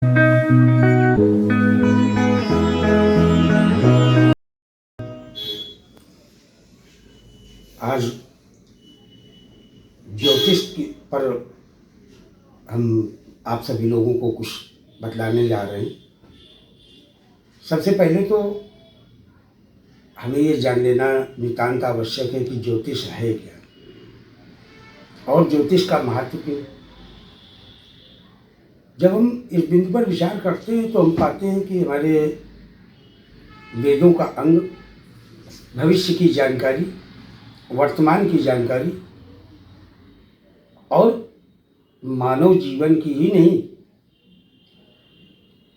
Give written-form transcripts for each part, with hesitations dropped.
आज ज्योतिष पर हम आप सभी लोगों को कुछ बतलाने जा रहे हैं। सबसे पहले तो हमें ये जान लेना नितांत आवश्यक है कि ज्योतिष है क्या और ज्योतिष का महत्व क्यों। जब हम इस बिंदु पर विचार करते हैं तो हम पाते हैं कि हमारे वेदों का अंग भविष्य की जानकारी, वर्तमान की जानकारी और मानव जीवन की ही नहीं,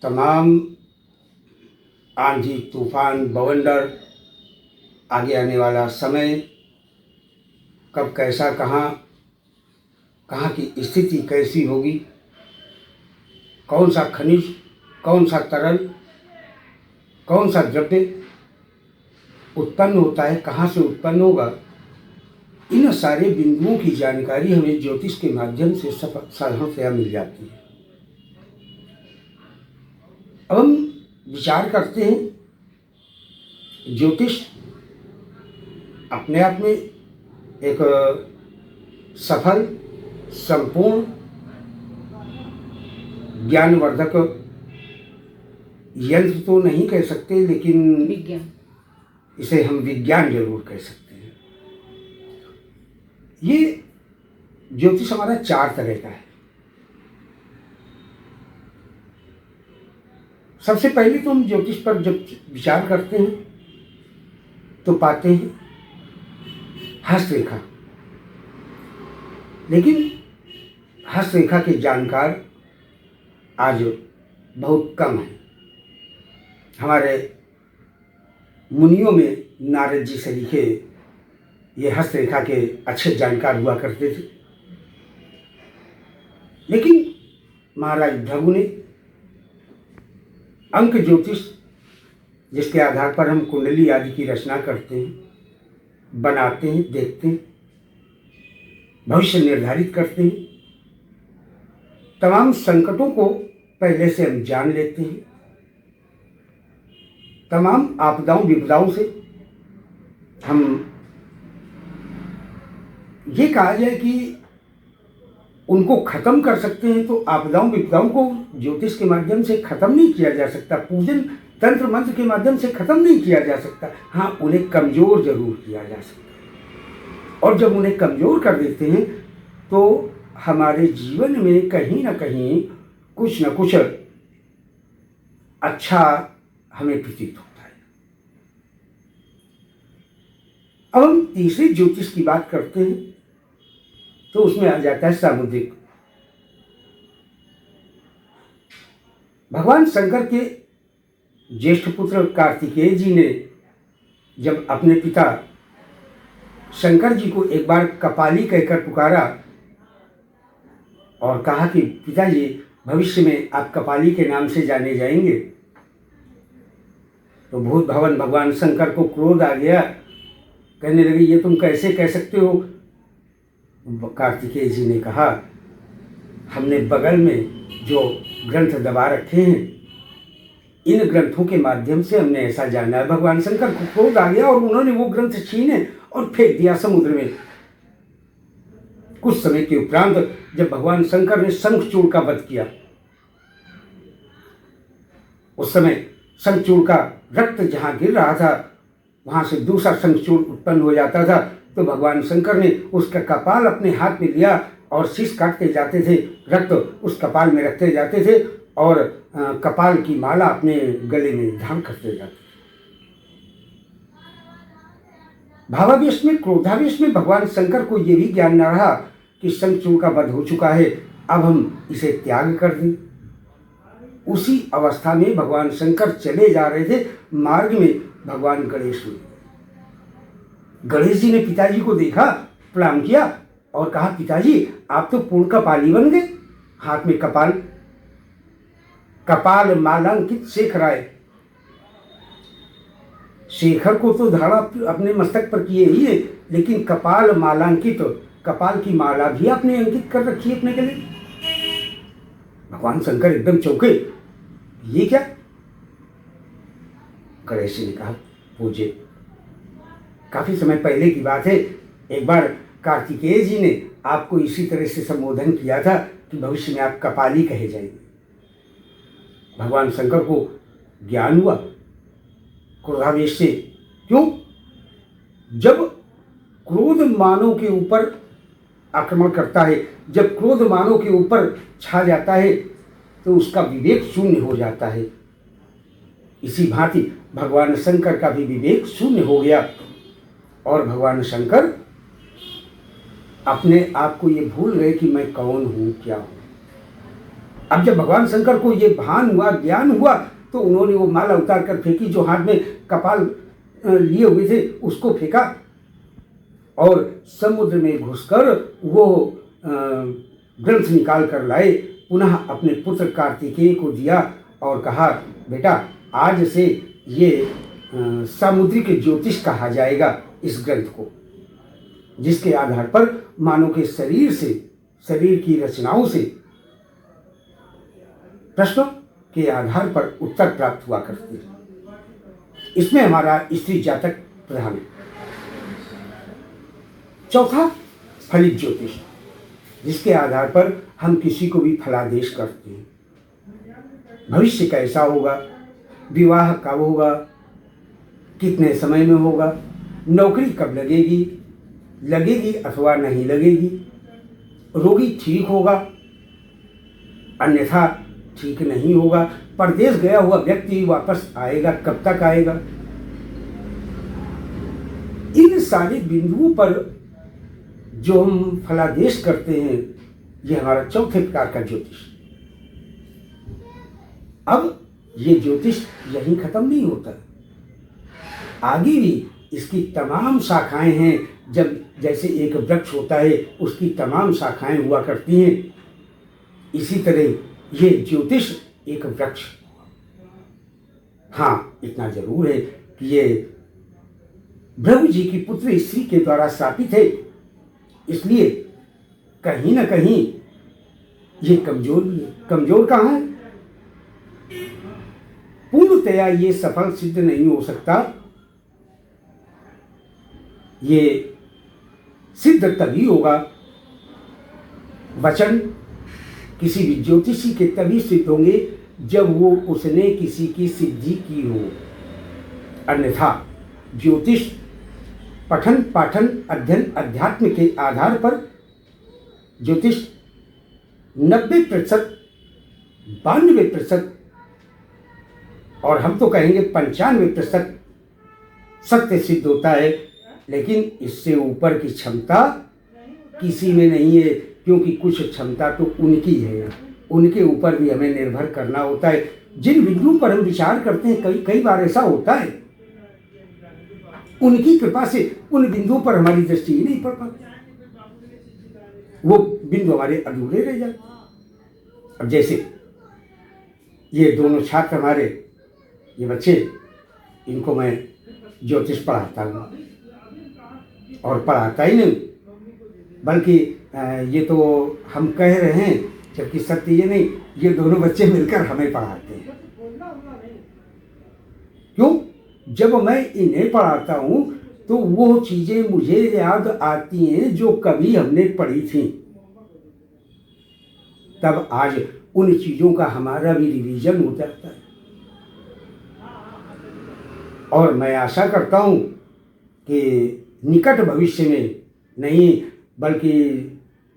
तमाम आंधी तूफान बवंडर, आगे आने वाला समय, कब कैसा कहाँ की स्थिति कैसी होगी, कौन सा खनिज, कौन सा तरल, कौन सा द्रव्य उत्पन्न होता है, कहाँ से उत्पन्न होगा, इन सारे बिंदुओं की जानकारी हमें ज्योतिष के माध्यम से साधारणतया मिल जाती है। अब हम विचार करते हैं, ज्योतिष अपने आप में एक सफल, संपूर्ण, ज्ञानवर्धक यंत्र तो नहीं कह सकते, लेकिन विज्ञान, इसे हम विज्ञान जरूर कह सकते हैं। ये ज्योतिष हमारा 4 तरह का है। सबसे पहले तो हम ज्योतिष पर जब विचार करते हैं तो पाते हैं हस्तरेखा, लेकिन हस्तरेखा के जानकार आज बहुत कम हैं। हमारे मुनियों में नारद जी से लिखे ये हस्तरेखा के अच्छे जानकार हुआ करते थे, लेकिन महाराज भृगु ने अंक ज्योतिष, जिसके आधार पर हम कुंडली आदि की रचना करते हैं, बनाते हैं, देखते हैं, भविष्य निर्धारित करते हैं, तमाम संकटों को पहले से हम जान लेते हैं, तमाम आपदाओं विपदाओं से हम ये कहा जाए कि उनको खत्म कर सकते हैं। तो आपदाओं विपदाओं को ज्योतिष के माध्यम से खत्म नहीं किया जा सकता, पूजन तंत्र मंत्र के माध्यम से खत्म नहीं किया जा सकता। हाँ, उन्हें कमजोर जरूर किया जा सकता है, और जब उन्हें कमजोर कर देते हैं तो हमारे जीवन में कहीं ना कहीं कुछ न कुछ अच्छा हमें प्रतीत होता है। अब हम तीसरे ज्योतिष की बात करते हैं तो उसमें आ जाता है सामुद्रिक। भगवान शंकर के ज्येष्ठ पुत्र कार्तिकेय जी ने जब अपने पिता शंकर जी को एक बार कपाली कहकर पुकारा और कहा कि पिताजी, भविष्य में आप कपाली के नाम से जाने जाएंगे, तो भूत भवन भगवान शंकर को क्रोध आ गया। कहने लगे, ये तुम कैसे कह सकते हो। कार्तिकेय जी ने कहा, हमने बगल में जो ग्रंथ दबा रखे हैं, इन ग्रंथों के माध्यम से हमने ऐसा जाना है। भगवान शंकर को क्रोध आ गया और उन्होंने वो ग्रंथ छीने और फेंक दिया समुद्र में। कुछ समय के उपरांत जब भगवान शंकर ने शंखचूड़ का वध किया, उस समय शंखचूड़ का रक्त जहां गिर रहा था, वहां से दूसरा शंखचूड़ उत्पन्न हो जाता था। तो भगवान शंकर ने उसका कपाल अपने हाथ में लिया और शीश काटते जाते थे, रक्त उस कपाल में रखते जाते थे और कपाल की माला अपने गले में धारण करते जाते थे। भावावेश में, क्रोधावेश में भगवान शंकर को यह भी ज्ञान न रहा कि शंखचूड़ का वध हो चुका है, अब हम इसे त्याग कर दें। उसी अवस्था में भगवान शंकर चले जा रहे थे, मार्ग में भगवान गणेश हुए। गणेश जी ने पिताजी को देखा, प्रणाम किया और कहा, पिताजी आप तो पूर्ण कपाली बन गए। हाथ में कपाल मालांकित शेखराय। शेखर को तो धारण अपने मस्तक पर किए ही है, लेकिन कपाल मालांकित, कपाल की माला भी आपने अंकित कर रखी है अपने गले। भगवान शंकर एकदम चौंके, ये क्या? गणेश जी ने कहा, पूज्य, काफी समय पहले की बात है, एक बार कार्तिकेय जी ने आपको इसी तरह से संबोधन किया था कि भविष्य में आप कपाली कहे जाएंगे। भगवान शंकर को ज्ञान हुआ क्रोधावेश से। क्यों? जब क्रोध मानव के ऊपर आक्रमण करता है, जब क्रोध मानव के ऊपर छा जाता है तो उसका विवेक शून्य हो जाता है। इसी भांति भगवान शंकर का भी विवेक शून्य हो गया और भगवान शंकर अपने आप को ये भूल गए कि मैं कौन हूँ, क्या हूँ। अब जब भगवान शंकर को ये भान हुआ, ज्ञान हुआ, तो उन्होंने वो माला उतार कर फेंकी, जो हाथ में कपाल लिए हुए थे उसको फेंका और समुद्र में घुसकर वो ग्रंथ निकाल कर लाए, पुनः अपने पुत्र कार्तिकेय को दिया और कहा, बेटा आज से ये सामुद्रिक ज्योतिष कहा जाएगा इस ग्रंथ को, जिसके आधार पर मानव के शरीर से, शरीर की रचनाओं से प्रश्नों के आधार पर उत्तर प्राप्त हुआ करते हैं। इसमें हमारा स्त्री जातक प्रधान है। चौथा, फलित ज्योतिष, जिसके आधार पर हम किसी को भी फलादेश करते हैं। भविष्य कैसा होगा, विवाह कब होगा, कितने समय में होगा, नौकरी कब लगेगी, लगेगी अथवा नहीं लगेगी, रोगी ठीक होगा अन्यथा ठीक नहीं होगा, परदेश गया हुआ व्यक्ति वापस आएगा, कब तक आएगा। इन सारे बिंदुओं पर जो हम फलादेश करते हैं, यह हमारा चौथे प्रकार का ज्योतिष। अब ये ज्योतिष यहीं खत्म नहीं होता, आगे भी इसकी तमाम शाखाएं हैं। जब जैसे एक वृक्ष होता है, उसकी तमाम शाखाएं हुआ करती हैं, इसी तरह ये ज्योतिष एक वृक्ष। हाँ, इतना जरूर है कि ये ब्रह्म जी की पुत्री स्त्री के द्वारा स्थापित है, इसलिए कहीं ना कहीं ये कमजोर कहाँ है। पूर्णतया ये सफल सिद्ध नहीं हो सकता। ये सिद्ध तभी होगा, वचन किसी भी ज्योतिषी के तभी सिद्ध होंगे जब वो उसने किसी की सिद्धि की हो। अन्यथा ज्योतिष पठन पाठन अध्ययन अध्यात्म के आधार पर ज्योतिष 90%, 92% और हम तो कहेंगे 95% सत्य सिद्ध होता है, लेकिन इससे ऊपर की क्षमता किसी में नहीं है, क्योंकि कुछ क्षमता तो उनकी है, उनके ऊपर भी हमें निर्भर करना होता है। जिन बिंदुओं पर हम विचार करते हैं, कई बार ऐसा होता है, उनकी कृपा से उन बिंदुओं पर हमारी दृष्टि ही नहीं पड़ पाती, वो बिंदु हमारे अधूरे रह जाते। अब जैसे ये दोनों छात्र हमारे, ये बच्चे, इनको मैं ज्योतिष पढ़ाता हूँ और पढ़ाता ही नहीं, बल्कि ये तो हम कह रहे हैं, जबकि सत्य ये नहीं, ये दोनों बच्चे मिलकर हमें पढ़ाते हैं। क्यों? जब मैं इन्हें पढ़ाता हूँ तो वो चीजें मुझे याद आती हैं जो कभी हमने पढ़ी थी, तब आज उन चीजों का हमारा भी रिवीजन हो जाता है। और मैं आशा करता हूँ कि निकट भविष्य में नहीं, बल्कि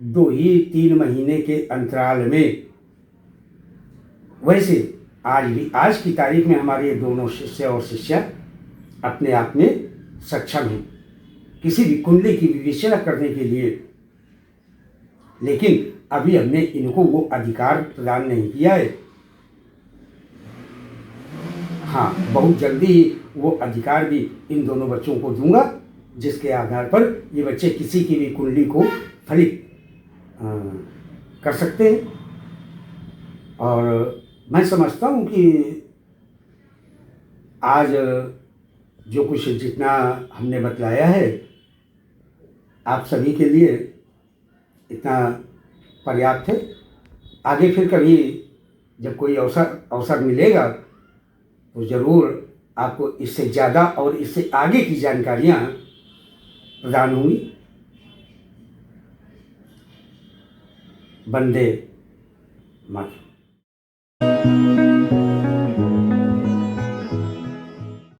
2 ही 3 महीने के अंतराल में, वैसे आज की तारीख में हमारे दोनों शिष्य और शिष्या अपने आप में सक्षम हैं किसी भी कुंडली की विवेचना करने के लिए, लेकिन अभी हमने इनको वो अधिकार प्रदान नहीं किया है। हाँ, बहुत जल्दी ही वो अधिकार भी इन दोनों बच्चों को दूंगा, जिसके आधार पर ये बच्चे किसी की भी कुंडली को फलित कर सकते हैं। और मैं समझता हूँ कि आज जो कुछ जितना हमने बतलाया है, आप सभी के लिए इतना पर्याप्त है। आगे फिर कभी जब कोई अवसर अवसर मिलेगा तो ज़रूर आपको इससे ज़्यादा और इससे आगे की जानकारियाँ प्रदान होंगी। वंदे मातरम।